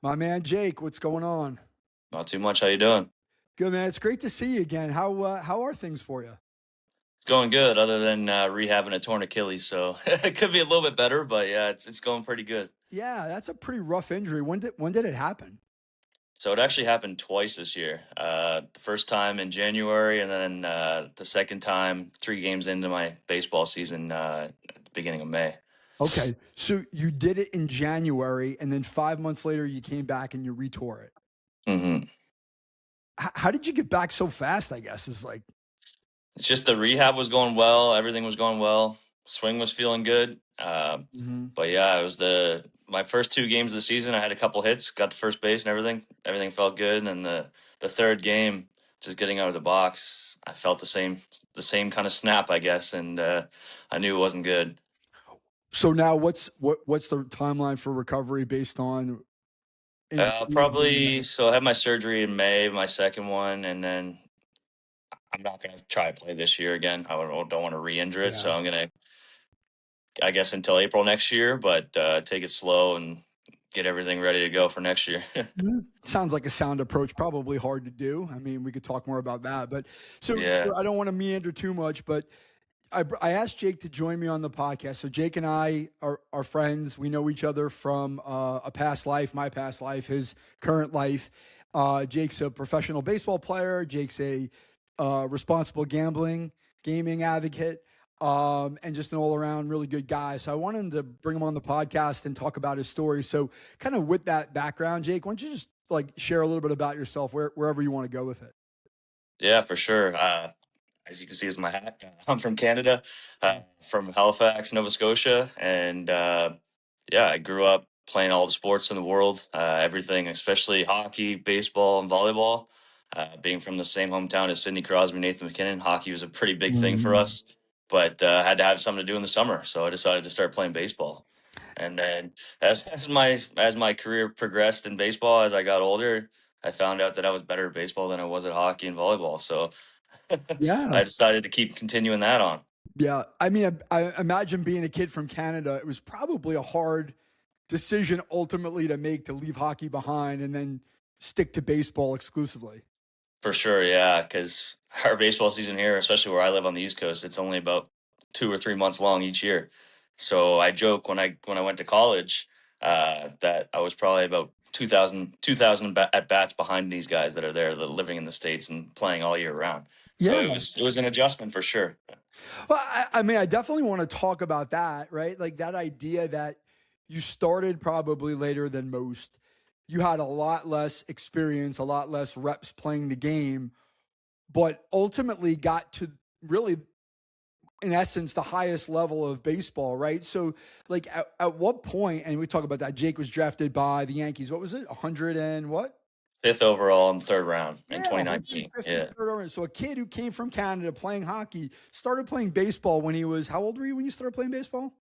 My man Jake, what's going on? Not too much. How you doing? Good man. It's great to see you again. How are things for you? It's going good, other than rehabbing a torn Achilles. So it could be a little bit better, but yeah, it's going pretty good. Yeah, that's a pretty rough injury. When did it happen? So it actually happened twice this year. The first time in January, and then the second time 3 games into my baseball season at the beginning of May. Okay, so you did it in January, and then 5 months later you came back and you retore it. hmm How did you get back so fast? I guess is like. It's just the rehab was going well. Everything was going well. Swing was feeling good. Mhm. But yeah, it was the my first 2 games of the season. I had a couple hits, got to first base and everything. Everything felt good. And then the third game, just getting out of the box, I felt the same kind of snap, I guess, and I knew it wasn't good. So now what's the timeline for recovery based on injury? Probably. So I had my surgery in May, my second one, and then I'm not going to try to play this year again. I don't want to re-injure it, Yeah. so I'm going to, I guess, until April next year, but take it slow and get everything ready to go for next year. Sounds like a sound approach. Probably hard to do. I mean, we could talk more about that, but so Yeah. I don't want to meander too much, but I asked Jake to join me on the podcast. So Jake and I are friends. We know each other from a past life, my past life, his current life. Jake's a professional baseball player. Jake's a responsible gaming advocate, and just an all around really good guy. So I wanted to bring him on the podcast and talk about his story. So kind of with that background, Jake, why don't you just like share a little bit about yourself wherever you want to go with it? Yeah, for sure. As you can see, is my hat. I'm from Canada, from Halifax, Nova Scotia, and yeah, I grew up playing all the sports in the world, everything, especially hockey, baseball, and volleyball. Being from the same hometown as Sidney Crosby, Nathan McKinnon, hockey was a pretty big thing for Mhm. us. But had to have something to do in the summer, so I decided to start playing baseball. And then as my career progressed in baseball, as I got older, I found out that I was better at baseball than I was at hockey and volleyball. So Yeah. I decided to keep continuing that on. Yeah, I mean, I imagine being a kid from Canada, it was probably a hard decision ultimately to make to leave hockey behind and then stick to baseball exclusively. For sure, yeah, because our baseball season here, especially where I live on the East Coast, it's only about 2 or 3 months long each year. So I joke when I went to college that I was probably about 2,000 at bats behind these guys that are there, that are living in the states and playing all year round. So it Yeah. was it was an adjustment for sure. Well, I mean, I definitely want to talk about that, right? Like that idea that you started probably later than most. You had a lot less experience, a lot less reps playing the game, but ultimately got to really in essence the highest level of baseball, right? So like at what point, and we talk about that, Jake was drafted by the Yankees. What was it? 100 and what? Fifth overall in the third round in Yeah, 2019. Yeah, 153rd overall. So a kid who came from Canada playing hockey started playing baseball when he was, how old were you when you started playing baseball?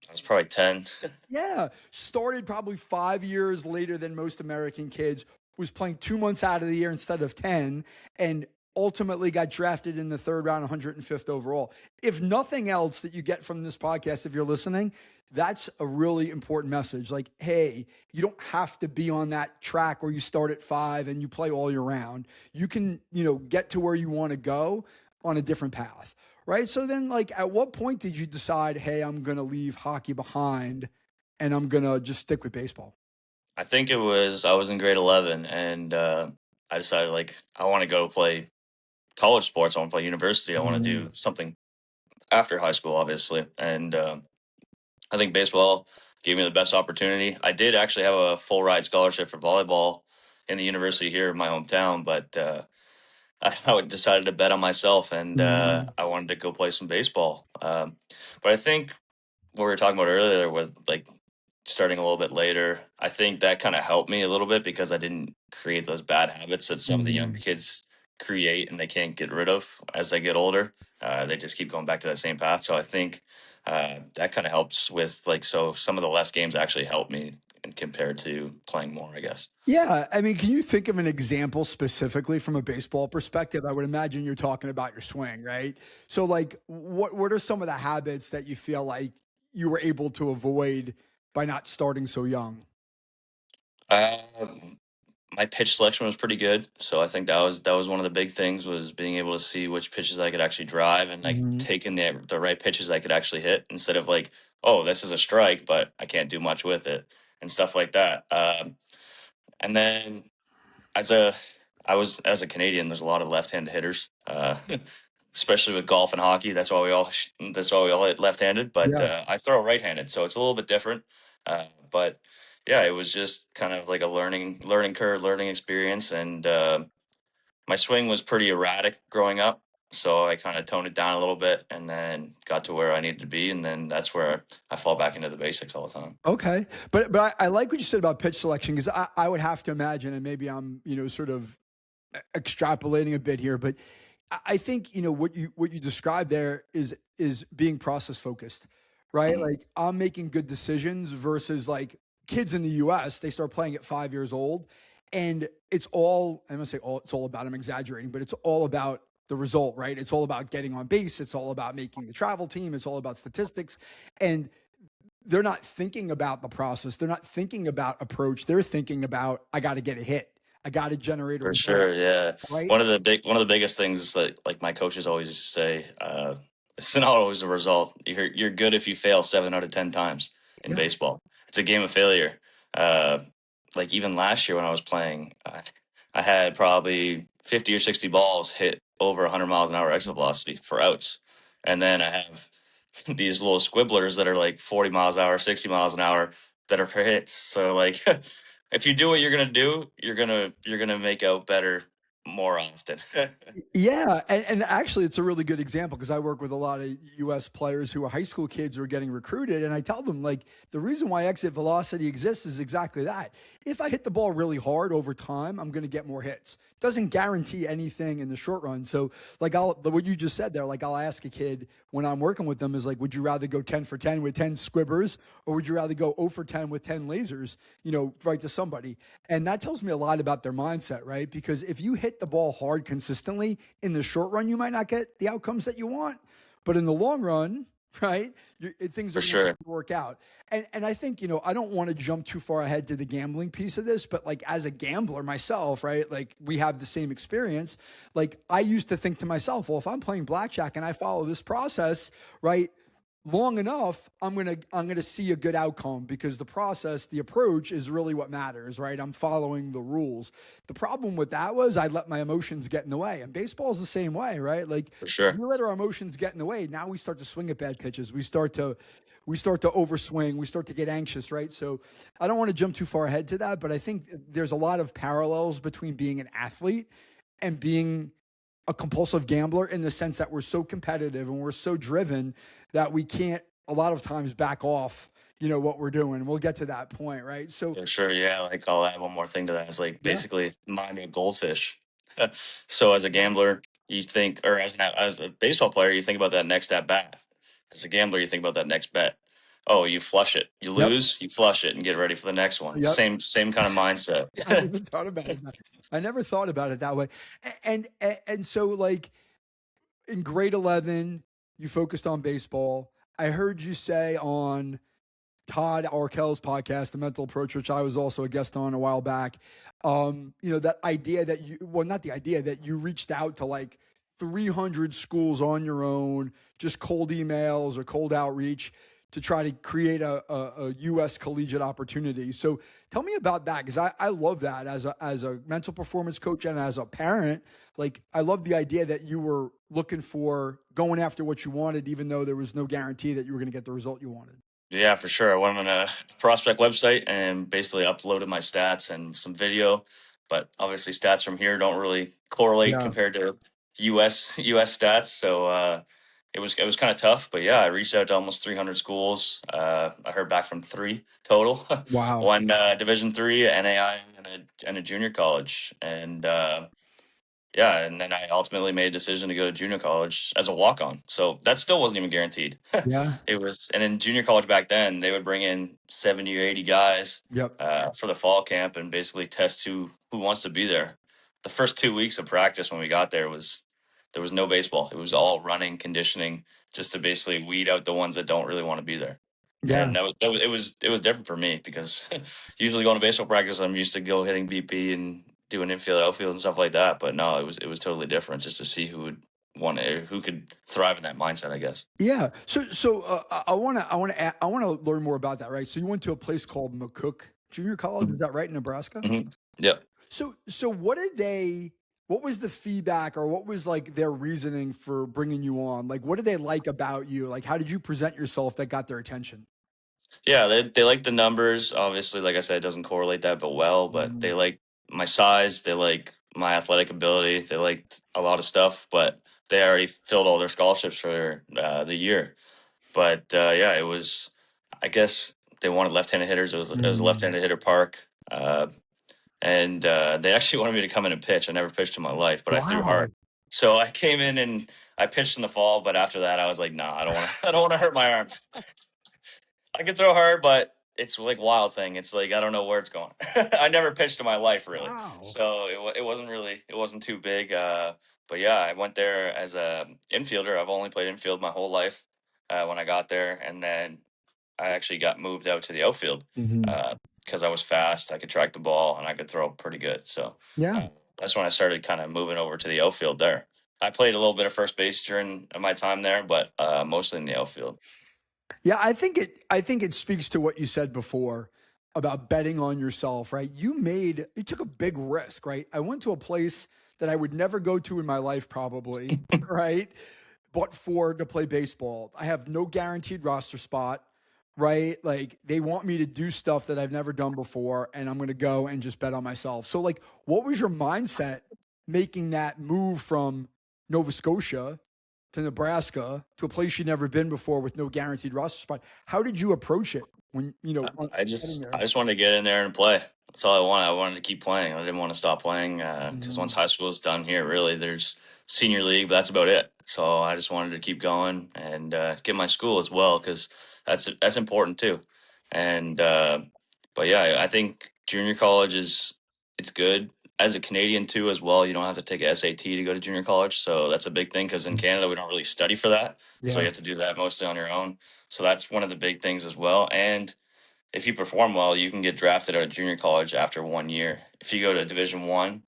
I was probably 10. Yeah, started probably 5 years later than most American kids, was playing 2 months out of the year instead of 10, and ultimately got drafted in the third round, 105th overall. If nothing else that you get from this podcast, if you're listening, that's a really important message. Like, hey, you don't have to be on that track where you start at 5 and you play all year round. You can, get to where you want to go on a different path. Right. So then, like, at what point did you decide, hey, I'm going to leave hockey behind and I'm going to just stick with baseball? I think I was in grade 11, and I decided, like, I want to go play college sports. I want to play university. I want to Mm. do something after high school, obviously. And I think baseball gave me the best opportunity. I did actually have a full ride scholarship for volleyball in the university here in my hometown, but I decided to bet on myself, and Mhm. I wanted to go play some baseball. But I think what we were talking about earlier with, like, starting a little bit later, I think that kind of helped me a little bit because I didn't create those bad habits that some of the younger Mhm. kids create and they can't get rid of as they get older. They just keep going back to that same path. So I think that kind of helps with, like, so some of the less games actually help me and compared to playing more, I guess. Yeah. I mean, can you think of an example specifically from a baseball perspective? I would imagine you're talking about your swing, right? So, like, what are some of the habits that you feel like you were able to avoid by not starting so young? Uh, my pitch selection was pretty good, so I think that was one of the big things, was being able to see which pitches I could actually drive, and like Mhm. taking the right pitches I could actually hit, instead of like, oh, this is a strike, but I can't do much with it, and stuff like that. And then as a as a Canadian, there's a lot of left-handed hitters, especially with golf and hockey. That's why we all hit left-handed. But Yeah. I throw right-handed, so it's a little bit different. But yeah, it was just kind of like a learning curve, learning experience, and my swing was pretty erratic growing up. So I kind of toned it down a little bit, and then got to where I needed to be, and then that's where I fall back into the basics all the time. Okay. But I like what you said about pitch selection, because I would have to imagine, and maybe I'm, sort of extrapolating a bit here, but I think what you described there is being process focused, right? Mhm. Like, I'm making good decisions versus like kids in the U.S. They start playing at 5 years old, and I'm gonna say all it's all about. I'm exaggerating, but it's all about the result, right? It's all about getting on base. It's all about making the travel team. It's all about statistics, and they're not thinking about the process. They're not thinking about approach. They're thinking about, I got to get a hit. I got to generate a For result, sure, yeah. right? One of the biggest things that like my coaches always used to say, it's not always a result. You're good if you fail 7 out of 10 times in Yeah. baseball. It's a game of failure. Uh, like even last year when I was playing, I had probably 50 or 60 balls hit over 100 miles an hour exit velocity for outs, and then I have these little squibblers that are like 40 miles an hour, 60 miles an hour that are for hits. So like if you do what you're gonna do, you're gonna make out better more often. Yeah, and actually, it's a really good example, because I work with a lot of U.S. players who are high school kids who are getting recruited, and I tell them, like, the reason why exit velocity exists is exactly that. If I hit the ball really hard over time, I'm going to get more hits. Doesn't guarantee anything in the short run. So, like, what you just said there, like, I'll ask a kid when I'm working with them, is like, would you rather go 10 for 10 with 10 squibbers, or would you rather go 0 for 10 with 10 lasers? Right to somebody. And that tells me a lot about their mindset, right? Because if you hit the ball hard consistently, in the short run, you might not get the outcomes that you want, but in the long run, right, things For are going to sure, work out. And I think, I don't want to jump too far ahead to the gambling piece of this, but like, as a gambler myself, right, like, we have the same experience. Like, I used to think to myself, well, if I'm playing blackjack and I follow this process, right, long enough, I'm gonna see a good outcome, because the process, the approach is really what matters, right? I'm following the rules. The problem with that was I let my emotions get in the way, and baseball is the same way, right? Like, for sure, we let our emotions get in the way. Now we start to swing at bad pitches. We start to overswing. We start to get anxious, right? So I don't want to jump too far ahead to that, but I think there's a lot of parallels between being an athlete and being a compulsive gambler, in the sense that we're so competitive and we're so driven that we can't a lot of times back off, what we're doing. We'll get to that point, right? So for sure. Yeah, like I'll add one more thing to that. It's like yeah. basically mind me a goldfish. So as a gambler, you think, or as a baseball player, you think about that next at bat. As a gambler, you think about that next bet. Oh, you flush it. You Yep. lose, you flush it, and get ready for the next one. Yep. Same kind of mindset. I never thought about it. I never thought about it that way. And so, like, in grade 11, you focused on baseball. I heard you say on Todd Arkell's podcast, The Mental Approach, which I was also a guest on a while back. That idea that not the idea that you reached out to like 300 schools on your own, just cold emails or cold outreach, to try to create a U.S. collegiate opportunity. So tell me about that, because I love that as a mental performance coach and as a parent. Like, I love the idea that you were looking for going after what you wanted, even though there was no guarantee that you were going to get the result you wanted. Yeah, for sure. I went on a prospect website and basically uploaded my stats and some video, but obviously stats from here don't really correlate Yeah. compared to US stats. So it was kind of tough, but yeah, I reached out to almost 300 schools. I heard back from three total, Wow. one Division 3, NAI, and a junior college, and yeah, and then I ultimately made a decision to go to junior college as a walk on. So that still wasn't even guaranteed. Yeah. It was, and in junior college back then, they would bring in 70 or 80 guys Yep. for the fall camp and basically test who wants to be there. The first 2 weeks of practice when we got there was no baseball. It was all running, conditioning, just to basically weed out the ones that don't really want to be there. Yeah. And it was different for me because usually going to baseball practice, I'm used to go hitting BP and doing infield, outfield, and stuff like that. But no, it was totally different just to see who could thrive in that mindset, I guess. Yeah. I want to learn more about that, right? So you went to a place called McCook Junior College, is Mhm. that right, in Nebraska? Mhm. Yep. So what was the feedback, or what was like their reasoning for bringing you on? Like, what did they like about you? Like, how did you present yourself that got their attention? Yeah, they like the numbers. Obviously, like I said, it doesn't correlate that but well, but they Mm. like my size, they like my athletic ability, they liked a lot of stuff, but they already filled all their scholarships for the year. But yeah, it was. I guess they wanted left-handed hitters. It was a Mm. left-handed hitter park, and they actually wanted me to come in and pitch. I never pitched in my life, but I threw hard. Wow. So I came in and I pitched in the fall. But after that, I was like, nah, I don't want to. I don't want to hurt my arm. I can throw hard, but it's like wild thing. It's like I don't know where it's going. I never pitched in my life really, Wow. so it wasn't too big. But yeah, I went there as a infielder. I've only played infield my whole life when I got there, and then I actually got moved out to the outfield Mhm. because I was fast. I could track the ball and I could throw pretty good. So Yeah. that's when I started kind of moving over to the outfield there. I played a little bit of first base during my time there, but mostly in the outfield. Yeah, I think it speaks to what you said before about betting on yourself, right? You took a big risk, right? I went to a place that I would never go to in my life probably, right? But for to play baseball. I have no guaranteed roster spot, right? Like they want me to do stuff that I've never done before, and I'm going to go and just bet on myself. So like what was your mindset making that move from Nova Scotia to Nebraska to a place you'd never been before with no guaranteed roster spot? How did you approach it when, I getting just there? I just wanted to get in there and play. That's all I wanted. I wanted to keep playing. I didn't want to stop playing because once Mhm. high school is done here, really, there's senior league, but that's about it. So I just wanted to keep going and get my school as well because that's important too. And but yeah, I think junior college it's good as a Canadian too as well. You don't have to take a SAT to go to junior college, so that's a big thing because in Canada we don't really study for that. So you Yeah. have to do that mostly on your own. So that's one of the big things as well. And if you perform well, you can get drafted out of junior college after 1 year. If you go to Division 1,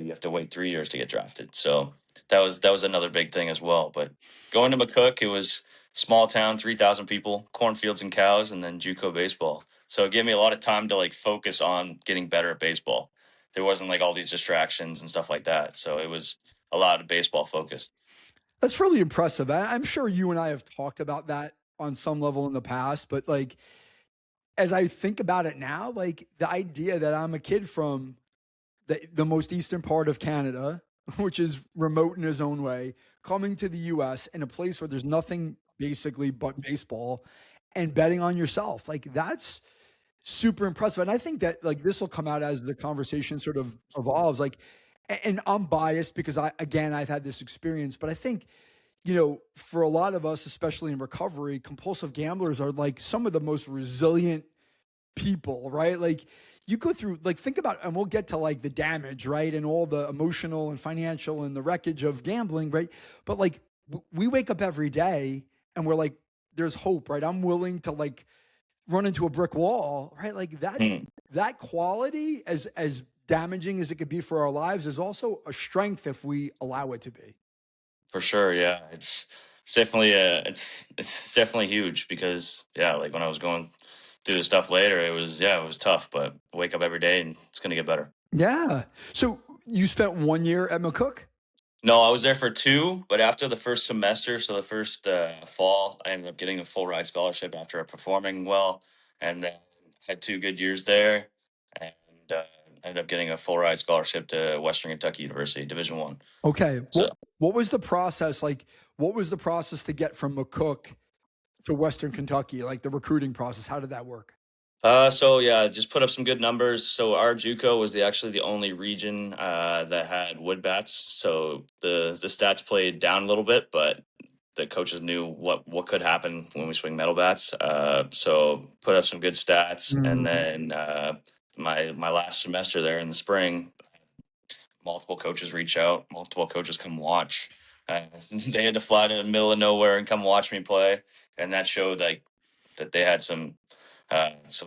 you have to wait 3 years to get drafted. So that was another big thing as well. But going to McCook, it was small town, 3,000 people, cornfields and cows, and then JUCO baseball. So it gave me a lot of time to like focus on getting better at baseball. There wasn't like all these distractions and stuff like that. So it was a lot of baseball focused. That's really impressive. I'm sure you and I have talked about that on some level in the past, but like as I think about it now, like the idea that I'm a kid from the most eastern part of Canada, which is remote in his own way, coming to the US in a place where there's nothing basically but baseball and betting on yourself. Like that's super impressive. And I think that like this will come out as the conversation sort of evolves. Like, and I'm biased because I've had this experience, but I think, for a lot of us, especially in recovery, compulsive gamblers are like some of the most resilient people, right? Like you go through, like, think about, and we'll get to like the damage, right? And all the emotional and financial and the wreckage of gambling, right? But like we wake up every day and we're like, there's hope, right? I'm willing to like run into a brick wall, right? Like Hmm. that quality, as damaging as it could be for our lives, is also a strength if we allow it to be. For sure, yeah. It's definitely it's definitely huge because yeah, like when I was going through the stuff later, it was tough, but wake up every day and it's gonna get better. Yeah. So you spent 1 year at McCook? No, I was there for two, but after the first semester, so the first fall, I ended up getting a full ride scholarship after performing well, and then had 2 good years there, and ended up getting a full ride scholarship to Western Kentucky University, Division 1. Okay. So What was the process like? What was the process to get from McCook to Western Kentucky? Like the recruiting process? How did that work? So yeah, just put up some good numbers. So our JUCO was actually the only region that had wood bats. So the stats played down a little bit, but the coaches knew what could happen when we swing metal bats. So put up some good stats, and Mm. then my last semester there in the spring, multiple coaches reach out, multiple coaches come watch. They had to fly to the middle of nowhere and come watch me play, and that showed like that they had some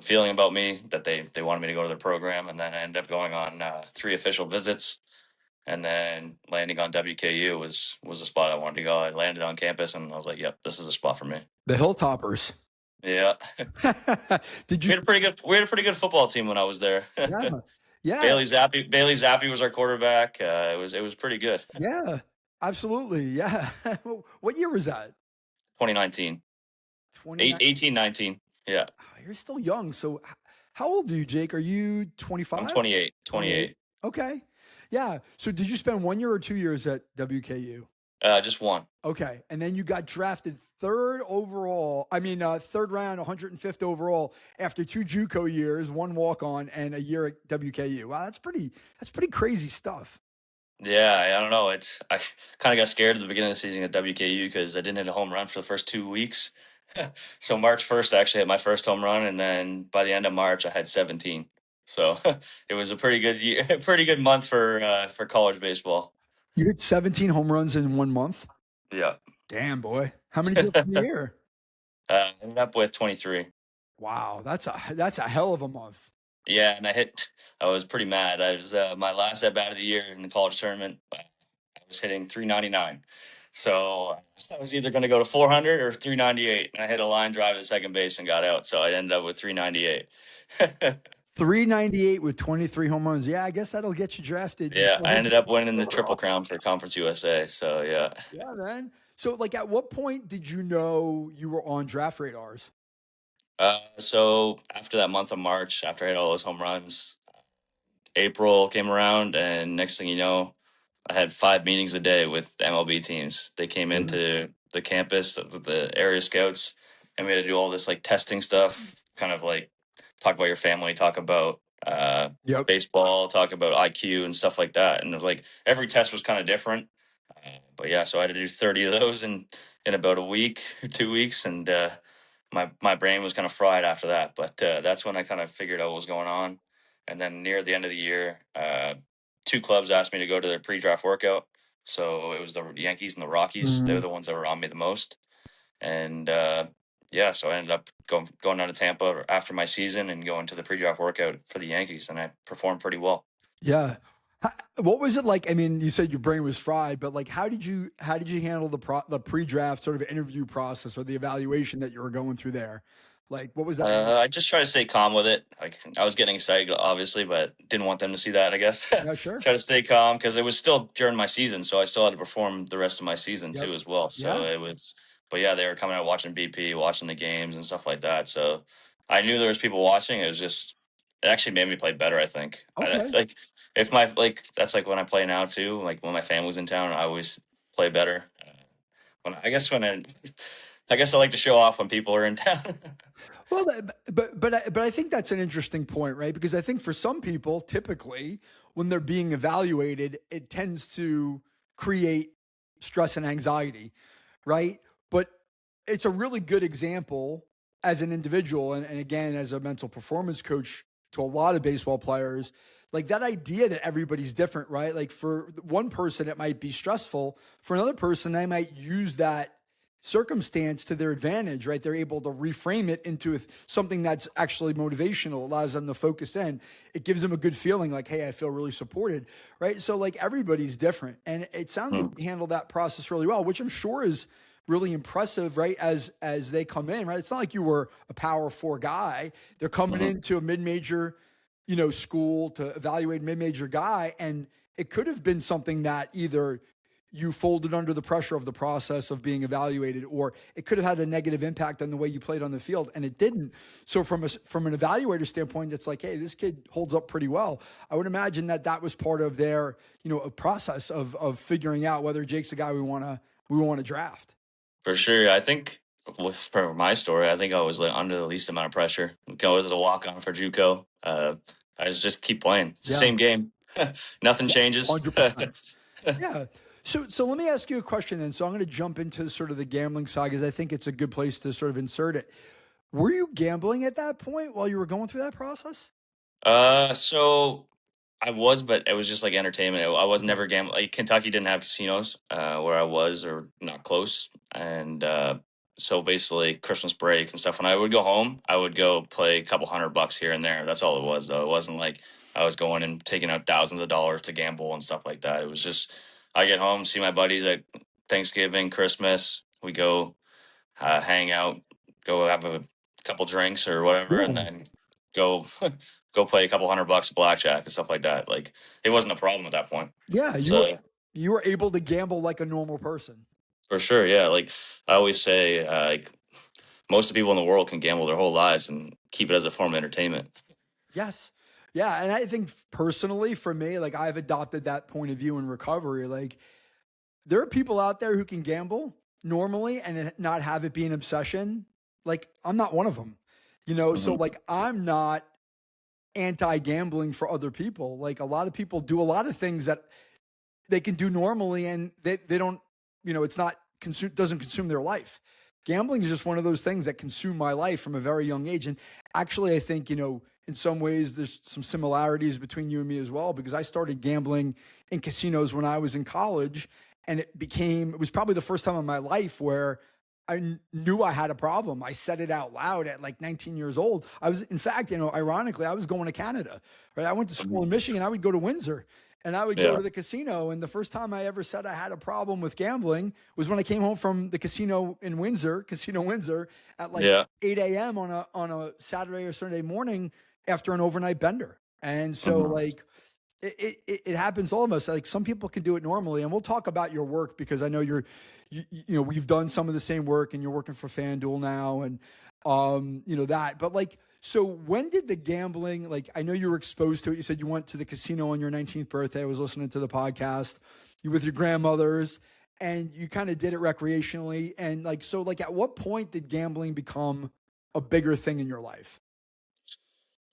feeling about me, that they wanted me to go to their program, and then I ended up going on 3 official visits, and then landing on WKU was the spot I wanted to go. I landed on campus, and I was like, "Yep, this is a spot for me." The Hilltoppers. Yeah, Did you? we had a pretty good football team when I was there. Yeah, yeah, Bailey Zappi was our quarterback. It was pretty good. yeah, absolutely. Yeah. What year was that? 2019, 29. 18, 19. Yeah, You're still young. So, how old are you, Jake? Are you I'm 25? 28. 28. 28. Okay. Yeah. So, did you spend 1 year or 2 years at WKU? Just one. Okay. And then you got drafted third overall. I mean, third round, 105th overall after 2 JUCO years, 1 walk on, and a year at WKU. Wow, that's pretty crazy stuff. Yeah, I don't know. I kind of got scared at the beginning of the season at WKU because I didn't hit a home run for the first 2 weeks. So March 1st, I actually hit my first home run, and then by the end of March, I had 17. So it was a pretty good year, a pretty good month for college baseball. You hit 17 home runs in 1 month. Yeah, Damn, boy. How many hits in a year? ended up with 23. Wow, that's a hell of a month. Yeah, and I was pretty mad. I was my last at bat of the year in the college tournament. I was hitting 399. So I was either going to go to 400 or 398. And I hit a line drive to second base and got out. So I ended up with 398. 398 with 23 home runs. Yeah, I guess that'll get you drafted. Yeah, I ended up winning the Triple Crown for Conference USA. So yeah. Yeah, man. So, like, at what point did you know you were on draft radars? So after that month of March, after I hit all those home runs, April came around, and next thing you know, I had 5 meetings a day with the MLB teams. They came Mhm. into the campus, the area scouts, and we had to do all this like testing stuff, kind of like talk about your family, talk about Yep. baseball, talk about IQ and stuff like that. And it was like every test was kind of different. But yeah, so I had to do 30 of those in about a week, 2 weeks, and my brain was kind of fried after that. But that's when I kind of figured out what was going on. And then near the end of the year, 2 clubs asked me to go to their pre-draft workout. So it was the Yankees and the Rockies. They're Mhm. the ones that were on me the most. And yeah, so I ended up going down to Tampa after my season and going to the pre-draft workout for the Yankees, and I performed pretty well. Yeah. What was it like? I mean, you said your brain was fried, but like, how did you handle the pre-draft sort of interview process or the evaluation that you were going through there? Like, what was that? I just try to stay calm with it. Like I was getting excited, obviously, but didn't want them to see that. I guess Yeah, sure. try to stay calm because it was still during my season, so I still had to perform the rest of my season Yep. too as well. Yeah. So it was, but yeah, they were coming out watching BP, watching the games and stuff like that. So I knew there was people watching. It was just, it actually made me play better. I think. Okay. Like if my like that's like when I play now too. Like when my family's in town, I always play better. I guess I like to show off when people are in town. Well, but I think that's an interesting point, right? Because I think for some people, typically, when they're being evaluated, it tends to create stress and anxiety, right? But it's a really good example as an individual, and again, as a mental performance coach to a lot of baseball players, like that idea that everybody's different, right? Like for one person, it might be stressful. For another person, they might use that circumstance to their advantage, right? They're able to reframe it into something that's actually motivational, allows them to focus in. It gives them a good feeling like, hey, I feel really supported, right? So like everybody's different. And it sounds like you handled that process really well, which I'm sure is really impressive, right? As they come in, right? It's not like you were a power 4 guy. They're coming Mhm. into a mid-major, school to evaluate a mid-major guy. And it could have been something that either you folded under the pressure of the process of being evaluated, or it could have had a negative impact on the way you played on the field, and it didn't. So from an evaluator standpoint, it's like, hey, this kid holds up pretty well. I would imagine that was part of their, a process of figuring out whether Jake's a guy we want to draft. For sure. I think for my story, I think I was like under the least amount of pressure. I was a walk on for JUCO. I just keep playing. It's the Yeah, same game. Nothing changes. 100%. Yeah. So let me ask you a question then. So I'm going to jump into sort of the gambling side because I think it's a good place to sort of insert it. Were you gambling at that point while you were going through that process? So I was, but it was just like entertainment. I was Okay. never gambling. Like Kentucky didn't have casinos where I was, or not close, and So basically, Christmas break and stuff. When I would go home, I would go play a couple $100 here and there. That's all it was, though. It wasn't like I was going and taking out thousands of dollars to gamble and stuff like that. It was just I get home, see my buddies at Thanksgiving, Christmas. We go hang out, go have a couple drinks or whatever, and Yeah. then go go play a couple $100 of blackjack and stuff like that. Like it wasn't a problem at that point. Yeah, So you were able to gamble like a normal person. for sure, yeah. Like I always say, like most of the people in the world can gamble their whole lives and keep it as a form of entertainment. Yes. Yeah, and I think personally for me, like I've adopted that point of view in recovery. Like there are people out there who can gamble normally and not have it be an obsession. Like I'm not one of them. So Hmm. like I'm not anti-gambling for other people. Like a lot of people do a lot of things that they can do normally and they don't, it's not consume doesn't consume their life. Gambling is just one of those things that consume my life from a very young age. And actually I think, in some ways there's some similarities between you and me as well, because I started gambling in casinos when I was in college, and it was probably the first time in my life where knew I had a problem. I said it out loud at like 19 years old. I was, in fact, ironically, I was going to Canada, right? I went to school in Michigan. I would go to Windsor and I would go Yeah, to the casino. And the first time I ever said I had a problem with gambling was when I came home from the casino in Windsor, Casino Windsor, at like yeah. 8 a.m. on a Saturday or Sunday morning after an overnight bender. And so Hmm. like it happens to all of us. Like some people can do it normally, and we'll talk about your work because I know we've done some of the same work, and you're working for FanDuel now, and that. But like, so when did the gambling? Like, I know you were exposed to it. You said you went to the casino on your 19th birthday. I was listening to the podcast. You with your grandmothers, and you kind of did it recreationally. And like, so like, at what point did gambling become a bigger thing in your life?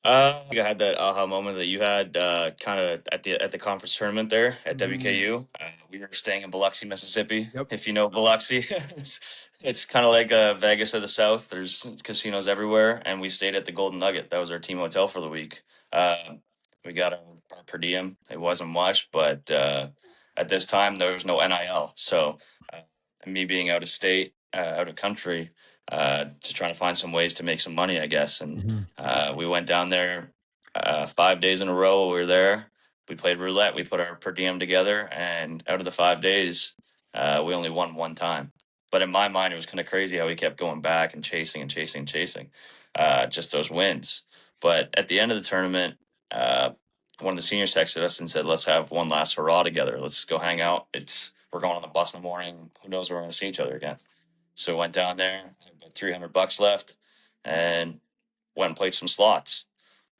I think I had that aha moment that you had kind of at the conference tournament there at Mm, WKU. We were staying in Biloxi, Mississippi. yep. If you know Biloxi, it's kind of like Vegas of the South. There's casinos everywhere, and we stayed at the Golden Nugget. That was our team hotel for the week. We got our per diem. It wasn't much, but at this time there was no NIL. So me being out of state, out of country, to try to find some ways to make some money, I guess. And Mhm. we went down there 5 days in a row. We were there. We played roulette. We put our per diem together, and out of the 5 days, we only won one time. But in my mind, it was kind of crazy how we kept going back and chasing and chasing and chasing, just those wins. But at the end of the tournament, one of the seniors texted us and said, "Let's have one last hurrah together. Let's go hang out. We're going on the bus in the morning. Who knows when we're going to see each other again." So went down there, had about $300 left, and went and played some slots.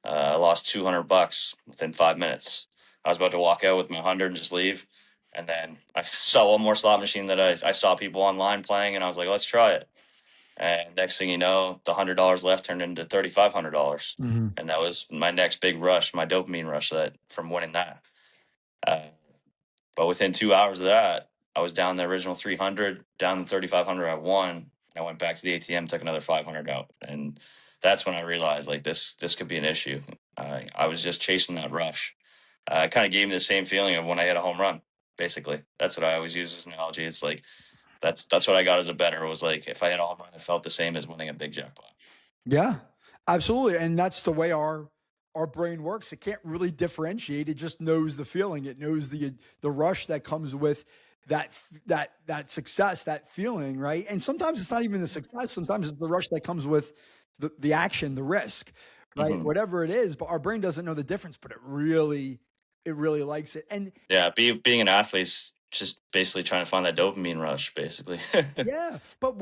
I lost $200 within 5 minutes. I was about to walk out with my 100 and just leave. And then I saw one more slot machine that I saw people online playing, and I was like, let's try it. And next thing you know, the $100 left turned into $3,500. Mhm. And that was my next big rush, my dopamine rush that from winning that. Uh, but within 2 hours of that, I was down the original 300, down to 3,500 I won. And I went back to the ATM, took another 500 out. And that's when I realized like this could be an issue. I was just chasing that rush. It kind of gave me the same feeling of when I hit a home run. Basically, that's what I always use as an analogy. It's like that's what I got as a bettor. It was like if I hit a home run, it felt the same as winning a big jackpot. Yeah, absolutely. And that's the way our brain works. It can't really differentiate. It just knows the feeling. It knows the rush that comes with that success, that feeling, right? And sometimes it's not even the success. Sometimes it's the rush that comes with the action, the risk, right? Hmm. Whatever it is, but our brain doesn't know the difference, but it really likes it. And Yeah, being an athlete is just basically trying to find that dopamine rush, basically. yeah, but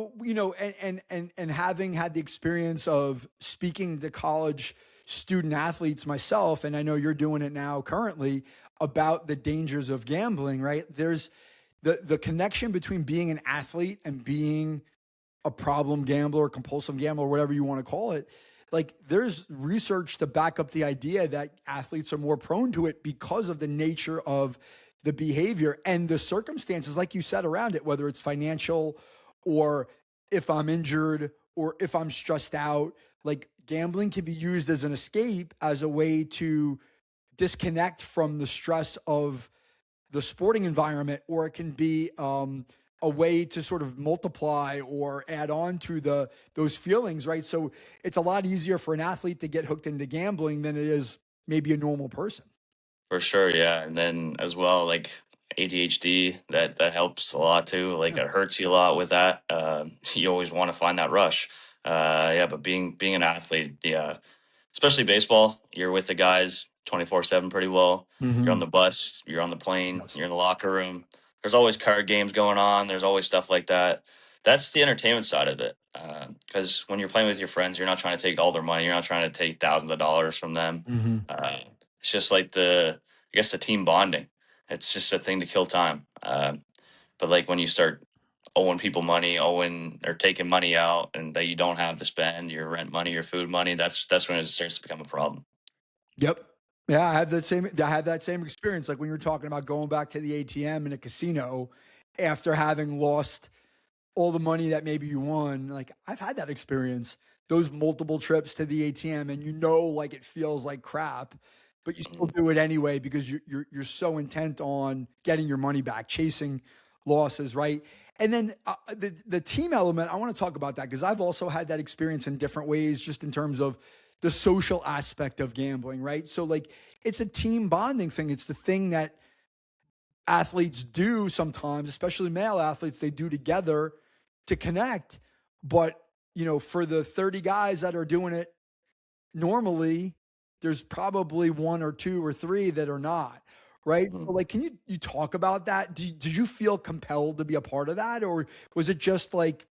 and having had the experience of speaking to college student athletes myself, and I know you're doing it now currently about the dangers of gambling, right? There's the connection between being an athlete and being a problem gambler, compulsive gambler, whatever you want to call it. Like there's research to back up the idea that athletes are more prone to it because of the nature of the behavior and the circumstances, like you said, around it, whether it's financial or if I'm injured or if I'm stressed out. Like gambling can be used as an escape, as a way to disconnect from the stress of the sporting environment, or it can be a way to sort of multiply or add on to those feelings, right? So it's a lot easier for an athlete to get hooked into gambling than it is maybe a normal person. For sure, yeah. And then as well, like ADHD, that helps a lot too. Like Yeah. it hurts you a lot with that. You always want to find that rush. Yeah, but being an athlete, yeah, especially baseball, you're with the guys 24/7 pretty well. You're on Hmm. the bus, you're on the plane, Yes. you're in the locker room. There's always card games going on. There's always stuff like that. That's the entertainment side of it. Because when you're playing with your friends, you're not trying to take all their money. You're not trying to take thousands of dollars from them. Hmm. Uh, it's just like I guess, the team bonding. It's just a thing to kill time. But like when you start owing people money, owing or taking money out, and that you don't have to spend your rent money, your food money, that's when it starts to become a problem. Yep. Yeah, I had that same experience. Like when you were talking about going back to the ATM in a casino after having lost all the money that maybe you won. Like I've had that experience. Those multiple trips to the ATM, and like it feels like crap, but you still Mhm. do it anyway because you're so intent on getting your money back, chasing losses, right? And then the team element, I want to talk about that because I've also had that experience in different ways, just in terms of the social aspect of gambling, right? So like it's a team bonding thing. It's the thing that athletes do sometimes, especially male athletes, they do together to connect. But, for the 30 guys that are doing it normally, there's probably one or two or three that are not. Right. So Mhm. like, can you talk about that? Did you feel compelled to be a part of that? Or was it just like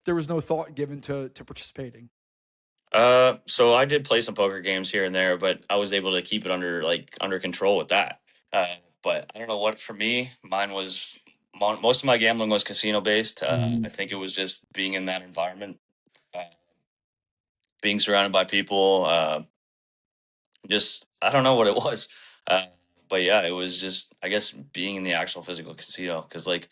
there was no thought given to participating? So I did play some poker games here and there, but I was able to keep it under control with that. But I don't know what for me, mine was most of my gambling was casino based. I Mhm. think it was just being in that environment, uh, being surrounded by people. Just I don't know what it was, uh, but yeah, it was just I guess being in the actual physical casino because like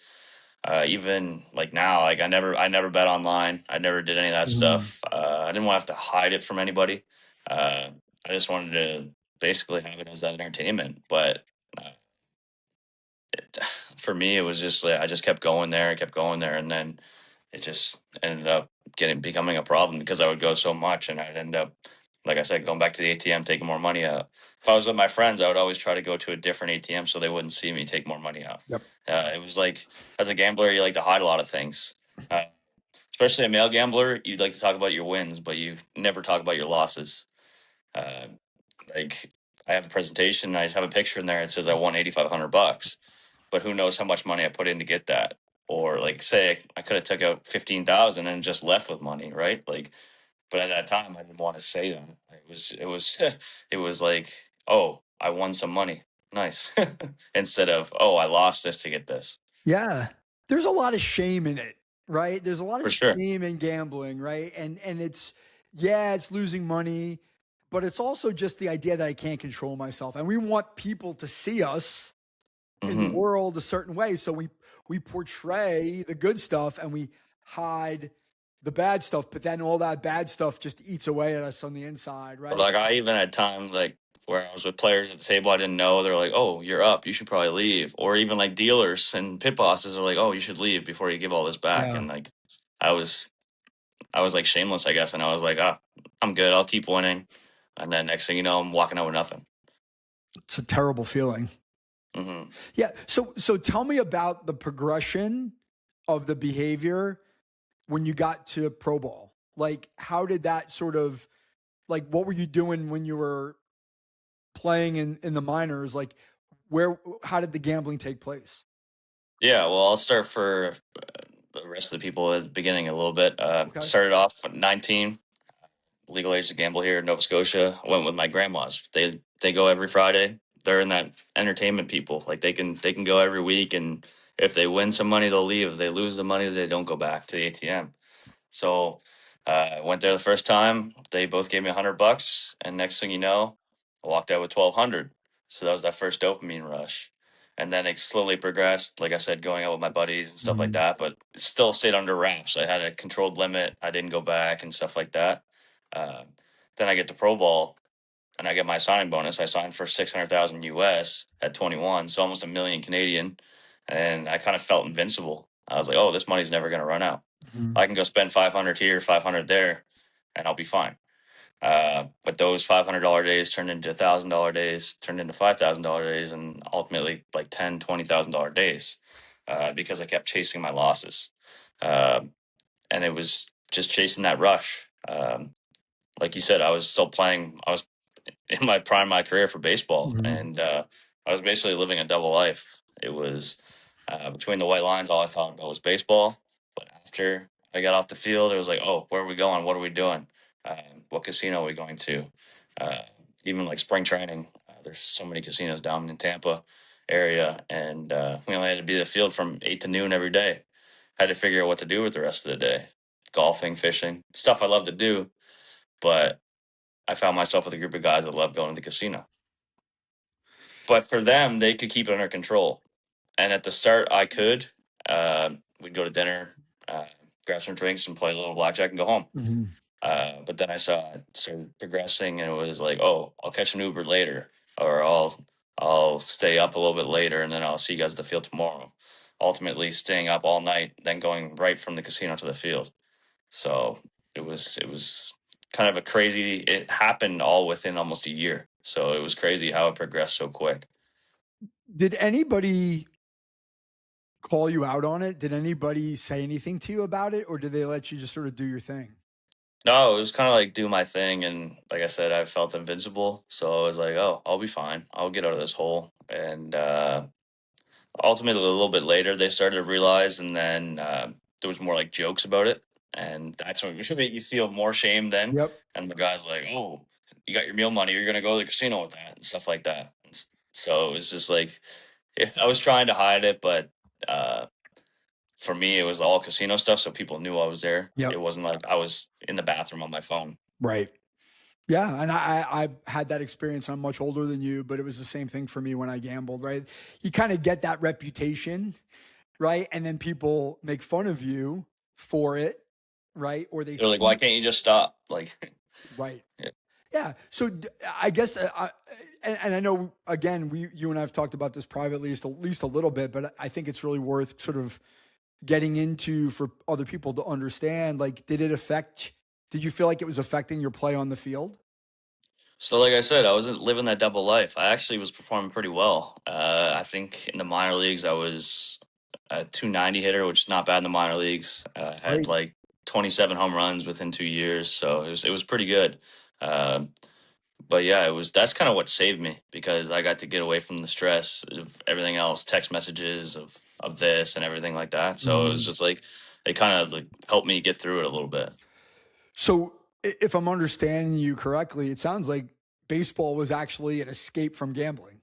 even like now, like I never bet online. I never did any of that Mhm. stuff. I didn't want to have to hide it from anybody. Uh, I just wanted to basically have it as that entertainment. But uh, for me, it was just like I just kept going there, kept going there, and then it just ended up becoming a problem because I would go so much, and I'd end up, like I said, going back to the ATM, taking more money out. If I was with my friends, I would always try to go to a different ATM so they wouldn't see me take more money out. Yep. It was like, as a gambler, you like to hide a lot of things. Uh, Especially a male gambler, you'd like to talk about your wins, but you never talk about your losses. Uh, like I have a presentation, I have a picture in there. It says I won $8,500, but who knows how much money I put in to get that? Or like, say I could have took out 15,000 and just left with money, right? Like, but at that time, I didn't want to say that. It was it was like, oh, I won some money, nice, instead of oh, I lost this to get this. Yeah. There's a lot of shame in it, right? There's a lot of For sure. shame in gambling, right? And it's yeah, it's losing money, but it's also just the idea that I can't control myself. And we want people to see us in the Hmm. world a certain way. So we portray the good stuff and we hide the bad stuff, but then all that bad stuff just eats away at us on the inside, But right? like I even had times like where I was with players at the table I didn't know. They're like, "Oh, you're up. You should probably leave." Or even like dealers and pit bosses are like, "Oh, you should leave before you give all this back." Yeah. And like I was I was like shameless, I guess, and I was like, "Ah, I'm good. I'll keep winning." And then next thing you know, I'm walking out with nothing. It's a terrible feeling. Hmm. Yeah. So tell me about the progression of the behavior when you got to pro ball. Like how did that sort of like what were you doing when you were playing in the minors? Like where how did the gambling take place? Yeah, well, I'll start for the rest of the people at the beginning a little bit. Okay. Started off at 19, legal age to gamble here in Nova Scotia. I went with my grandmas. They go every Friday. They're in that entertainment people. Like they can go every week, and if they win some money, they'll leave. If they lose the money, they don't go back to the ATM. So I went there the first time. They both gave me $100, and next thing you know, I walked out with 1,200. So that was that first dopamine rush, and then it slowly progressed. Like I said, going out with my buddies and stuff like Mhm. that, but it still stayed under wraps. I had a controlled limit. I didn't go back and stuff like that. Uh, then I get to pro ball, and I get my signing bonus. I signed for 600,000 US at 21, so almost a million Canadian, and I kind of felt invincible. I was like, oh, this money's never going to run out. Mhm. I can go spend 500 here, 500 there, and I'll be fine. But those $500 days turned into $1,000 days, turned into $5,000 days, and ultimately like $20,000 days because I kept chasing my losses. And it was just chasing that rush. Like you said, I was still playing. I was in my prime of my career for baseball, Mhm. and I was basically living a double life. It was between the white lines, all I thought about was baseball. But after I got off the field, it was like, oh, where are we going? What are we doing? What casino are we going to? Uh, Even like spring training, there's so many casinos down in Tampa area, and we only had to be at the field from 8 to noon every day. Had to figure out what to do with the rest of the day. Golfing, fishing, stuff I love to do, but I found myself with a group of guys that love going to the casino. But for them, they could keep it under control. And at the start, I could. We'd go to dinner, uh, grab some drinks, and play a little blackjack and go home. Mhm. But then I saw it started progressing, and it was like, oh, I'll catch an Uber later, or I'll stay up a little bit later, and then I'll see you guys at the field tomorrow. Ultimately, staying up all night, then going right from the casino to the field. So it was kind of a crazy. It happened all within almost a year. So it was crazy how it progressed so quick. Did anybody call you out on it? Did anybody say anything to you about it, or did they let you just sort of do your thing? No, it was kind of like do my thing, and like I said, I felt invincible. So I was like, oh, I'll be fine. I'll get out of this hole. And ultimately, a little bit later, they started to realize, and then there was more like jokes about it, and that's when made you feel more shame then. Yep. And the guy's like, "Oh, you got your meal money. You're gonna go to the casino with that and stuff like that." So it's just like I was trying to hide it, but uh, for me, it was all casino stuff, so people knew I was there. It Yep. wasn't like I was in the bathroom on my phone. Right. Yeah, and I've had that experience. I'm much older than you, but it was the same thing for me when I gambled. Right, you kind of get that reputation, right, and then people make fun of you for it, right, or they They're like, "Why can't you just stop?" Like, right. yeah. Yeah. So I guess, and I know again, you and I've talked about this privately, at least a little bit, but I think it's really worth sort of getting into for other people to understand. Like, did it affect? Did you feel like it was affecting your play on the field? So, like I said, I wasn't living that double life. I actually was performing pretty well. I think in the minor leagues, I was a 290 hitter, which is not bad in the minor leagues. I had Great. like 27 home runs within 2 years, so it was pretty good. Um, but yeah, it was that's kind of what saved me because I got to get away from the stress of everything else, text messages of this and everything like that. So it was Mhm. just like it kind of like helped me get through it a little bit. So, if I'm understanding you correctly, it sounds like baseball was actually an escape from gambling.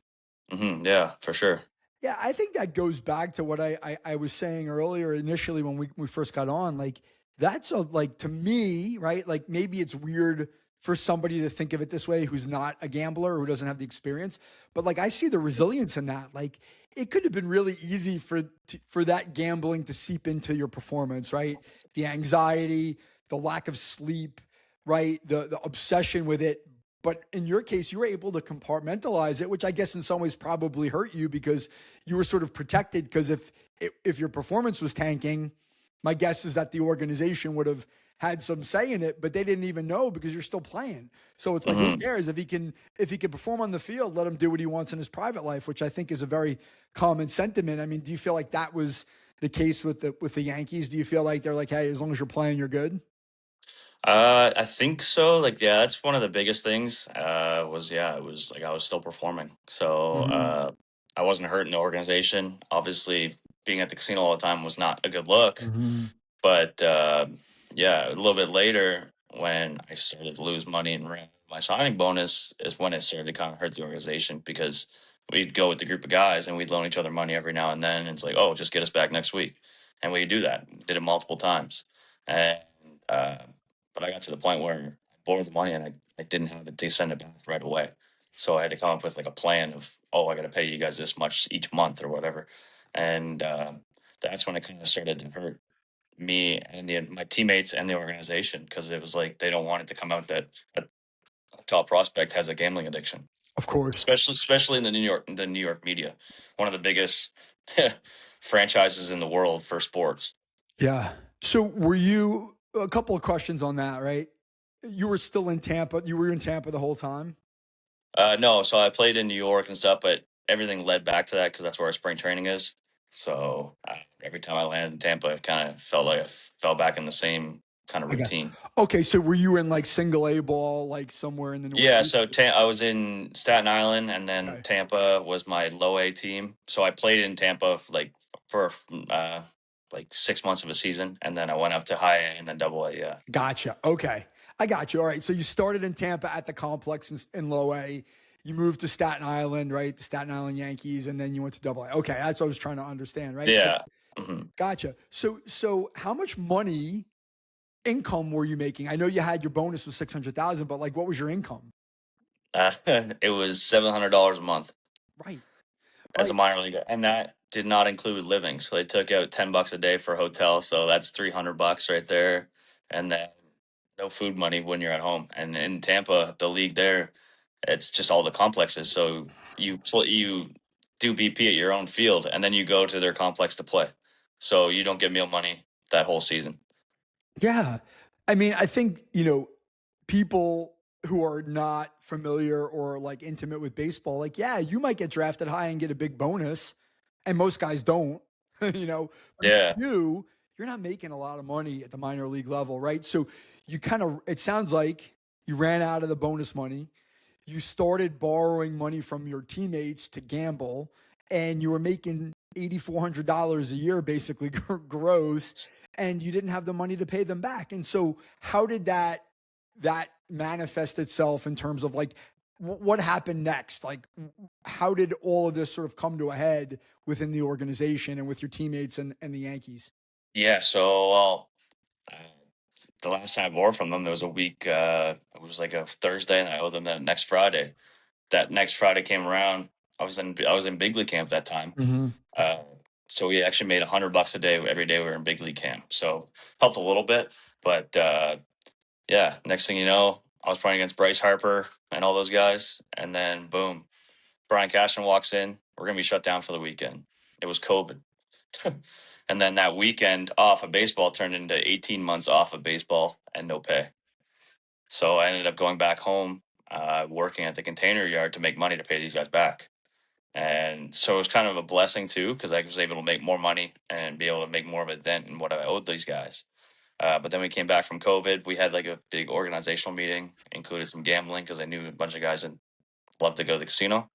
Yeah, for sure. Yeah, I think that goes back to what I was saying earlier initially when we first got on. Like, that's a, like, to me, right? Like, maybe it's weird for somebody to think of it this way who's not a gambler or who doesn't have the experience, but like I see the resilience in that. Like, it could have been really easy for that gambling to seep into your performance, right? The anxiety, the lack of sleep, right? The obsession with it. But in your case, you were able to compartmentalize it, which I guess in some ways probably hurt you because you were sort of protected. Because if your performance was tanking, my guess is that the organization would have had some say in it, but they didn't even know because you're still playing. So it's like, who hmm cares if he can perform on the field, let him do what he wants in his private life, which I think is a very common sentiment. I mean, do you feel like that was the case with the Yankees? Do you feel like they're like, hey, as long as you're playing, you're good? I think so. Like, yeah, that's one of the biggest things. Was yeah, it was like I was still performing, so Hmm. I wasn't hurting the organization. Obviously, being at the casino all the time was not a good look. Hmm. But yeah, a little bit later, when I started to lose money and ran my signing bonus, is when it started to kind of hurt the organization because we'd go with the group of guys and we'd loan each other money every now and then. And it's like, oh, just get us back next week, and we do that. Did it multiple times, and uh, but I got to the point where I borrowed the money and I didn't have it to send it back right away. So I had to come up with like a plan of, oh, I got to pay you guys this much each month or whatever, and that's when it kind of started to hurt me and my teammates and the organization because it was like they don't want it to come out that a top prospect has a gambling addiction, Of course. especially in the New York media. One of the biggest franchises in the world for sports. Yeah. So were you a couple of questions on that, right? You were still in Tampa. You were in Tampa the whole time? No, so I played in New York and stuff, but everything led back to that because that's where our spring training is. So every time I landed in Tampa, it kind of felt like I fell back in the same kind of I got routine. Okay, so were you in like single A ball, like somewhere in the Yeah, Northeast? so I was in Staten Island, and then Okay. Tampa was my low A team. So I played in Tampa for like 6 months of a season, and then I went up to high A and then double A. Yeah, Gotcha. Okay. I got you. All right. So you started in Tampa at the complex in low A. You moved to Staten Island, right? The Staten Island Yankees, and then you went to double A. Okay. That's what I was trying to understand, right? So yeah. hmm gotcha. So how much money income were you making? I know you had your bonus was 600,000, but like what was your income? It was $700 a month Right. as a Right. minor leaguer, and that did not include living. So they took out $10 a day for a hotel, so that's $300 right there, and then no food money when you're at home. And in Tampa, the league there, it's just all the complexes. So you do BP at your own field, and then you go to their complex to play. So you don't get meal money that whole season. Yeah. I mean, I think, people who are not familiar or like intimate with baseball, like, yeah, you might get drafted high and get a big bonus, and most guys don't, but if Yeah, you do, you're not making a lot of money at the minor league level, right? So it sounds like you ran out of the bonus money. You started borrowing money from your teammates to gamble, and you were making $8,400 a year basically gross, and you didn't have the money to pay them back. And so how did that manifest itself in terms of like what happened next? Like how did all of this sort of come to a head within the organization and with your teammates and the Yankees? yeah. So uh, the last time I bore from them, there was a week. It was like a Thursday, and I owed them that next Friday. That next Friday came around. I was in big league camp that time. Hmm. Uh, so we actually made $100 a day every day we were in big league camp. So helped a little bit, but yeah. Next thing you know, I was playing against Bryce Harper and all those guys, and then boom, Brian Cashman walks in. We're gonna be shut down for the weekend. It was COVID. And then that weekend off of baseball turned into 18 months off of baseball and no pay. So I ended up going back home, working at the container yard to make money to pay these guys back. And so it was kind of a blessing too, because I was able to make more money and be able to make more of a dent in what I owed these guys. But then we came back from COVID. We had like a big organizational meeting, included some gambling because I knew a bunch of guys that loved to go to the casino.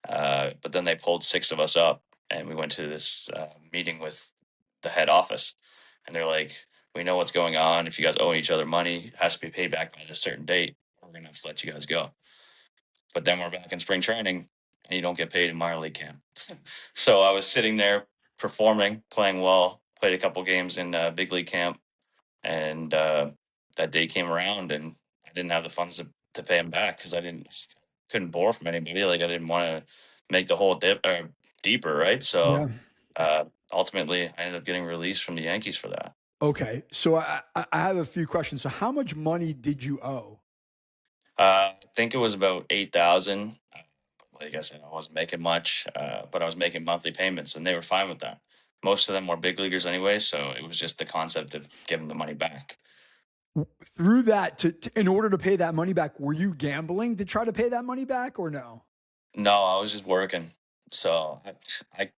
But then they pulled six of us up, and we went to this meeting with the head office, and they're like, "We know what's going on. If you guys owe each other money, it has to be paid back by a certain date. We're gonna have to let you guys go." But then we're back in spring training, and you don't get paid in minor league camp. So I was sitting there performing, playing well, played a couple games in big league camp, and that day came around, and I didn't have the funds to pay him back because I couldn't borrow from anybody. Like I didn't want to make the hole deeper, right? So Yeah. ultimately, I ended up getting released from the Yankees for that. Okay. So I have a few questions. So how much money did you owe? I think it was about 8,000. Like I said, I wasn't making much, but I was making monthly payments, and they were fine with that. Most of them were big leaguers anyway, so it was just the concept of giving the money back. Through that in order to pay that money back, were you gambling to try to pay that money back or no? No, I was just working. So I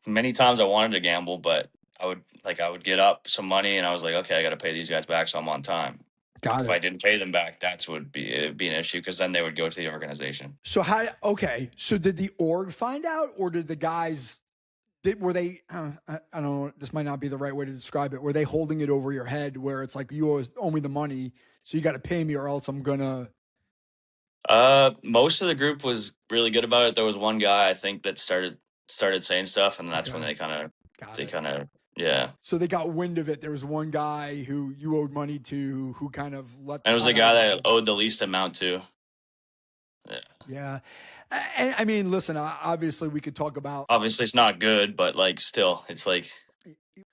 many times I wanted to gamble, but I would get up some money, and I was like, okay, I got to pay these guys back, so I'm on time. Like Got if it. I didn't pay them back, that's would be it'd be an issue because then they would go to the organization. So how okay, so did the org find out or did the guys were they I don't know, this might not be the right way to describe it. Were they holding it over your head where it's like you owe me the money, so you got to pay me or else I'm gonna Most of the group was really good about it. There was one guy I think that started saying stuff, and that's when okay, got they it. kind of yeah. So they got wind of it. There was one guy who you owed money to who kind of let And it was the got out guy of that hand. owed the least amount to. Yeah. Yeah. And I mean, listen, obviously we could talk about Obviously, it's not good, but like still, it's like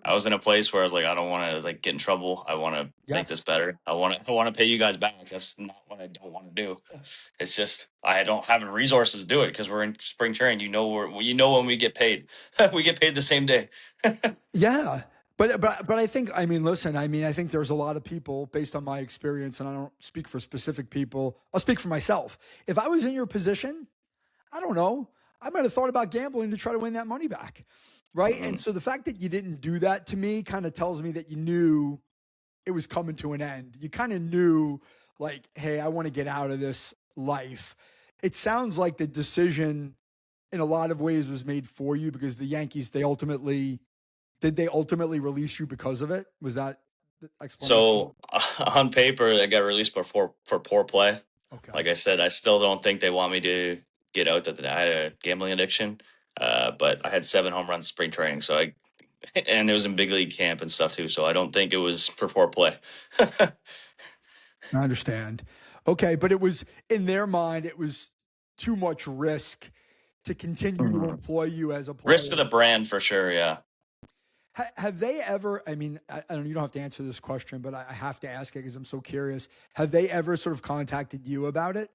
I was in a place where I was like, I don't want to like get in trouble. I want to make this Yes. better. I want to pay you guys back. That's not what I don't want to do. It's just I don't have the resources to do it because we're in spring training. When we get paid, we get paid the same day. Yeah. But I think, I mean, listen, I mean, I think there's a lot of people based on my experience, and I don't speak for specific people. I'll speak for myself. If I was in your position, I don't know, I might have thought about gambling to try to win that money back. Right. And Mhm. so the fact that you didn't do that to me kind of tells me that you knew it was coming to an end. You kind of knew, like, hey, I want to get out of this life. It sounds like the decision in a lot of ways was made for you because the Yankees, they ultimately release you because of it? Was that the explanation? So on paper, I got released for poor play. Okay. Like I said, I still don't think they want me to get out that I had a gambling addiction. But I had 7 home runs spring training, so I and it was in big league camp and stuff too. So I don't think it was for poor play. I understand. Okay, but it was in their mind, it was too much risk to continue to Mhm. employ you as a Risk to player. the brand for sure. Yeah. Have they ever? I mean, I don't. You don't have to answer this question, but I have to ask it because I'm so curious. Have they ever sort of contacted you about it?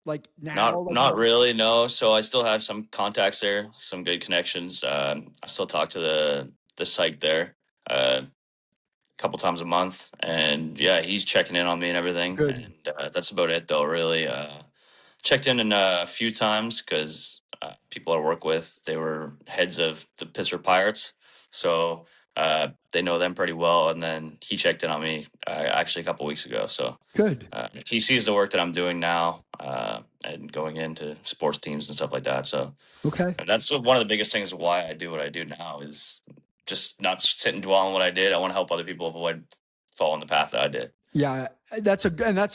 Like now, Not like not really, no. So I still have some contacts there, some good connections. I still talk to the site there a couple times a month, and yeah, he's checking in on me and everything. good. And that's about it, though. Really, checked in a few times because people I work with, they were heads of the Pittsburgh Pirates, so they know them pretty well. And then he checked in on me actually a couple weeks ago. So Good. he sees the work that I'm doing now and going into sports teams and stuff like that. So Okay. that's one of the biggest things why I do what I do now is just not sit and dwell on what I did. I want to help other people avoid following the path that I did. Yeah, that's a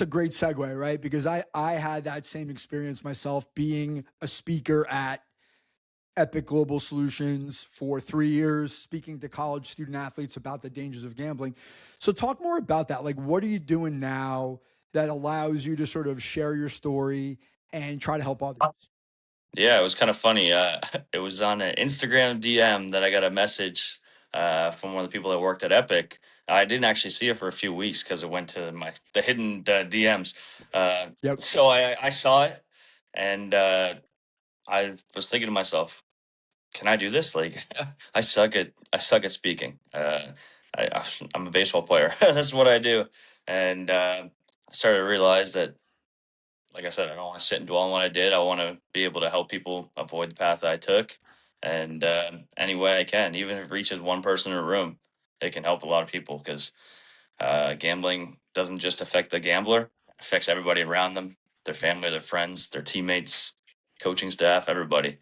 great segue, right? Because I had that same experience myself being a speaker at Epic Global Solutions for 3 years, speaking to college student athletes about the dangers of gambling. So talk more about that. Like, what are you doing now that allows you to sort of share your story and try to help others? Yeah, it was kind of funny. It was on an Instagram DM that I got a message from one of the people that worked at Epic. I didn't actually see it for a few weeks because it went to the hidden DMs. Yep. So I saw it, and I was thinking to myself, "Can I do this? Like, I suck at speaking. I'm a baseball player. That's what I do." And I started to realize that like I said, I don't want to sit and dwell on what I did. I want to be able to help people avoid the path that I took, and any way I can, even if it reaches one person in a room, it can help a lot of people because gambling doesn't just affect the gambler; it affects everybody around them, their family, their friends, their teammates, coaching staff, everybody.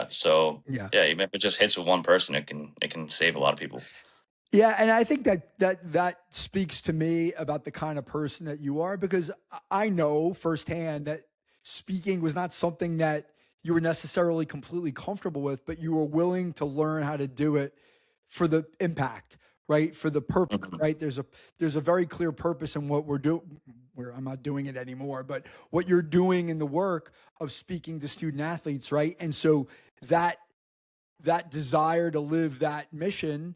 So Yeah. yeah, even if it just hits with one person, it can save a lot of people. Yeah, and I think that speaks to me about the kind of person that you are because I know firsthand that speaking was not something that you were necessarily completely comfortable with, but you were willing to learn how to do it for the impact, right? For the purpose, Mhm. right? There's a very clear purpose in what we're doing. Where I'm not doing it anymore, but what you're doing in the work of speaking to student athletes, right? And so that that desire to live that mission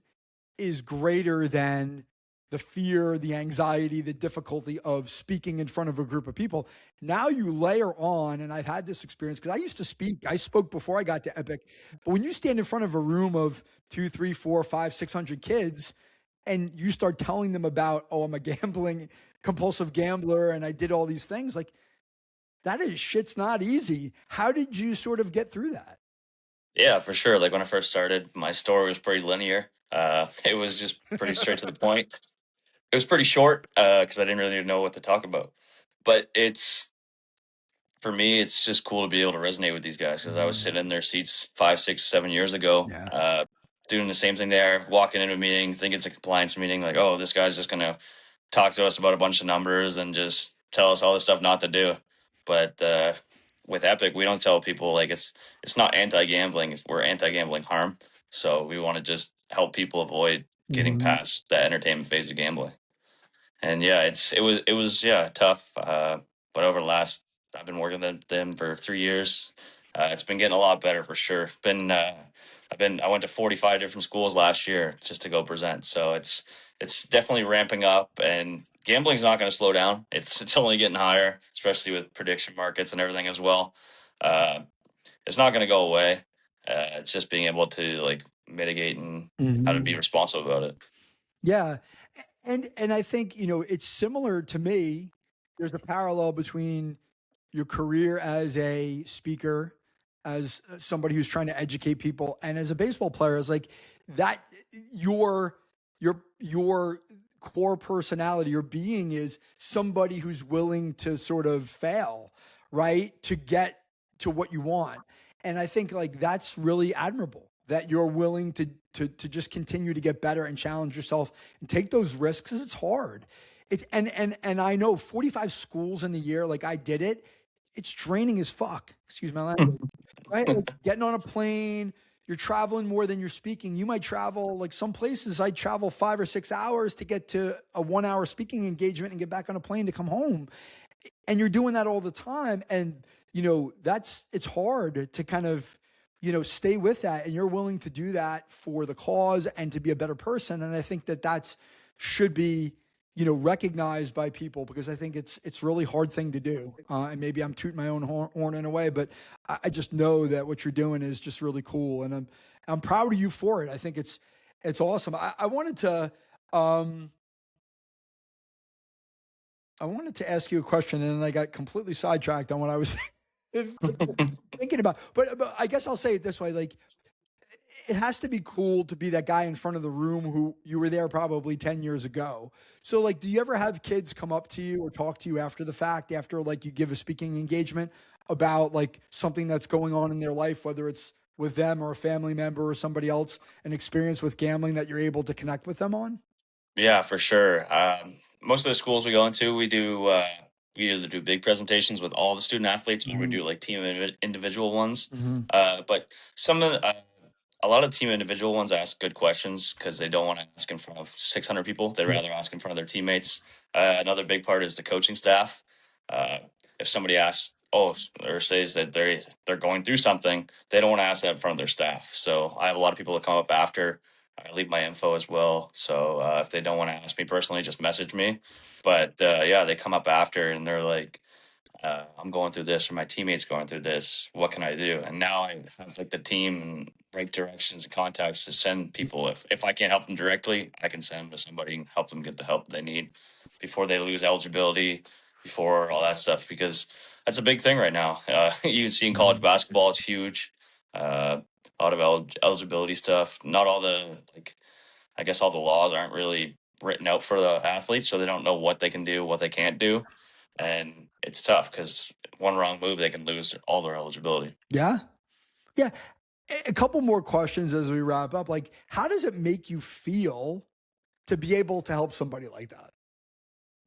is greater than the fear, the anxiety, the difficulty of speaking in front of a group of people. Now you layer on, and I've had this experience because I used to speak. I spoke before I got to Epic, but when you stand in front of a room of two, three, four, five, 600 kids, and you start telling them about, oh, I'm a gambling compulsive gambler, and I did all these things, like that is shit's not easy. How did you sort of get through that? Yeah, for sure. Like when I first started, my story was pretty linear. It was just pretty straight to the point. It was pretty short because I didn't really know what to talk about. But it's for me, it's just cool to be able to resonate with these guys because I was Mm, sitting in their seats 5, 6, 7 years ago, yeah. doing the same thing there, walking into a meeting, think it's a compliance meeting, like, oh, this guy's just gonna talk to us about a bunch of numbers and just tell us all this stuff not to do. But with Epic, we don't tell people like it's not anti-gambling; we're anti-gambling harm. So we want to just help people avoid getting Mhm. past that entertainment phase of gambling. And yeah, it was yeah tough. But over the last, I've been working with them for 3 years. It's been getting a lot better for sure. I went to 45 different schools last year just to go present. So it's definitely ramping up, and gambling's not going to slow down. It's only getting higher, especially with prediction markets and everything as well. Uh, it's not going to go away. It's just being able to like mitigate and how to be Mhm. responsible about it. Yeah. And I think, it's similar to me. There's a parallel between your career as a speaker, as somebody who's trying to educate people, and as a baseball player. Is like that your core personality, your being is somebody who's willing to sort of fail, right? To get to what you want. And I think like that's really admirable that you're willing to just continue to get better and challenge yourself and take those risks because it's hard. And I know 45 schools in a year, like I did it. It's draining as fuck. Excuse my language. Right? Like getting on a plane, you're traveling more than you're speaking. You might travel like some places. I travel 5 or 6 hours to get to a 1 hour speaking engagement and get back on a plane to come home. And you're doing that all the time. And it's hard to kind of stay with that, and you're willing to do that for the cause and to be a better person. And I think that that's should be recognized by people, because I think it's really hard thing to do. And maybe I'm tooting my own horn in a way, but I just know that what you're doing is just really cool, and I'm proud of you for it. I think it's awesome. I wanted to ask you a question, and then I got completely sidetracked on what I was thinking about. But I guess I'll say it this way: like, it has to be cool to be that guy in front of the room who you were there probably 10 years ago. So, like, do you ever have kids come up to you or talk to you after the fact, after like you give a speaking engagement about like something that's going on in their life, whether it's with them or a family member or somebody else, an experience with gambling that you're able to connect with them on? Yeah, for sure. Most of the schools we go into, we either do big presentations with all the student athletes, or we Mhm. do like individual ones. Mhm. But a lot of team individual ones ask good questions because they don't want to ask in front of 600 people. They'd Yeah. rather ask in front of their teammates. Another big part is the coaching staff. Uh, if somebody asks, or says that they're going through something, they don't want to ask that in front of their staff. So I have a lot of people that come up after. I leave my info as well. So if they don't want to ask me personally, just message me. But yeah, they come up after and they're like, I'm going through this, or my teammates going through this. What can I do? And now I have like the team and right directions and contacts to send people. If I can't help them directly, I can send them to somebody and help them get the help they need before they lose eligibility, before all that stuff, because that's a big thing right now. You can see in college Mhm. basketball, it's huge. A lot of eligibility stuff. Not all the like, I guess all the laws aren't really written out for the athletes, so they don't know what they can do, what they can't do, and it's tough because one wrong move they can lose all their eligibility. Yeah. Yeah. A couple more questions as we wrap up. Like, how does it make you feel to be able to help somebody like that?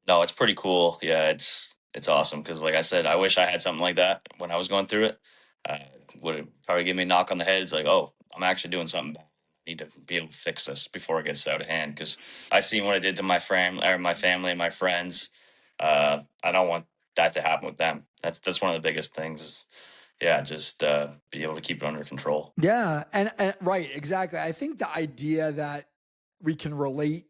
No, it's pretty cool. Yeah, it's awesome because, like I said, I wish I had something like that when I was going through it. Uh, would probably give me a knock on the head. It's like, oh, I'm actually doing something bad. I need to be able to fix this before it gets out of hand. Because I seen what it did to my family, and my friends. I don't want that to happen with them. That's one of the biggest things. Is yeah, just be able to keep it under control. Yeah, and right, exactly. I think the idea that we can relate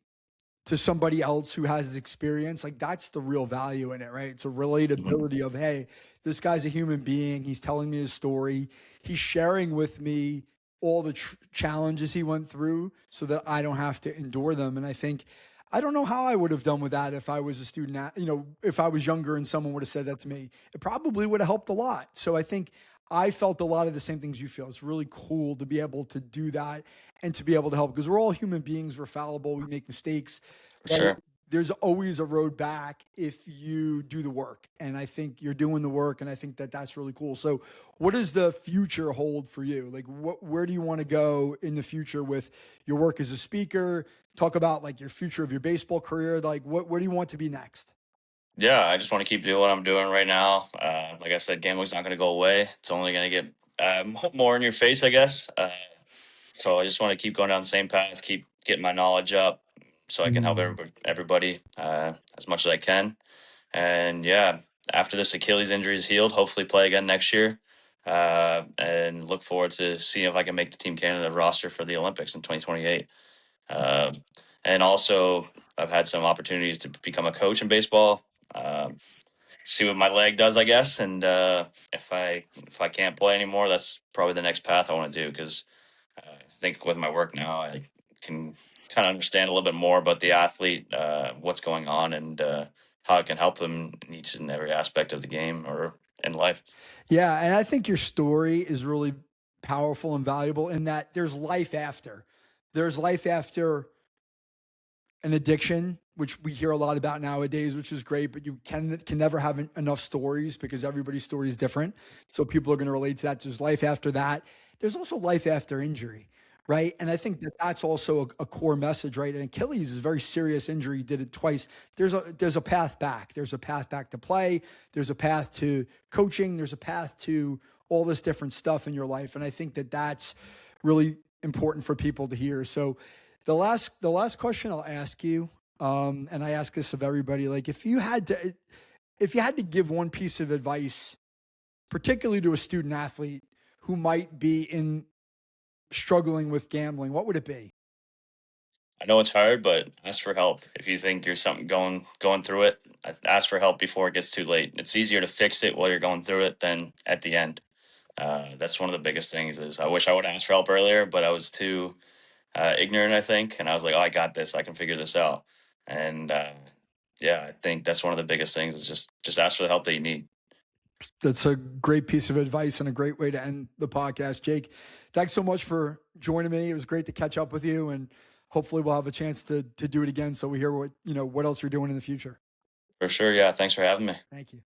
to somebody else who has experience, like that's the real value in it, right? It's a Mhm. relatability of, hey, this guy's a human being. He's telling me his story. He's sharing with me all the challenges he went through so that I don't have to endure them. And I think I don't know how I would have done with that if I was a student, if I was younger and someone would have said that to me. It probably would have helped a lot. So I think I felt a lot of the same things you feel. It's really cool to be able to do that and to be able to help, because we're all human beings. We're fallible. We make mistakes, For right? sure. There's always a road back if you do the work. And I think you're doing the work. And I think that that's really cool. So, what does the future hold for you? Like, where do you want to go in the future with your work as a speaker? Talk about like your future of your baseball career. Like, where do you want to be next? Yeah, I just want to keep doing what I'm doing right now. Like I said, gambling's not going to go away. It's only going to get more in your face, I guess. So I just want to keep going down the same path, keep getting my knowledge up, so I can help Mm. everybody as much as I can. And yeah, after this Achilles injury is healed, hopefully play again next year. and look forward to seeing if I can make the Team Canada roster for the Olympics in 2028. Uh, and also, I've had some opportunities to become a coach in baseball. See what my leg does, I guess. And if I can't play anymore, that's probably the next path I want to do, because I think with my work now, I can kind of understand a little bit more about the athlete, what's going on, and how I can help them in each and every aspect of the game or in life. Yeah, and I think your story is really powerful and valuable in that there's life after. There's life after an addiction, which we hear a lot about nowadays, which is great, but you can never have enough stories because everybody's story is different. So people are going to relate to that. There's life after that. There's also life after injury, right? And I think that that's also a core message, right? And Achilles is a very serious injury. He did it twice. There's a path back. There's a path back to play. There's a path to coaching. There's a path to all this different stuff in your life. And I think that that's really important for people to hear. So the last question I'll ask you, and I ask this of everybody, like if you had to give one piece of advice, particularly to a student athlete who might be in struggling with gambling, what would it be? I know it's hard, but ask for help if you think you're something going through it. Ask for help before it gets too late. It's easier to fix it while you're going through it than at the end. That's one of the biggest things. Is I wish I would have asked for help earlier, but I was too ignorant, I think, and I was like, "Oh, I got this. I can figure this out." And yeah, I think that's one of the biggest things is just ask for the help that you need. That's a great piece of advice and a great way to end the podcast. Jake, thanks so much for joining me. It was great to catch up with you, and hopefully we'll have a chance to do it again so we hear what else you're doing in the future. For sure. Yeah. Thanks for having me. Thank you.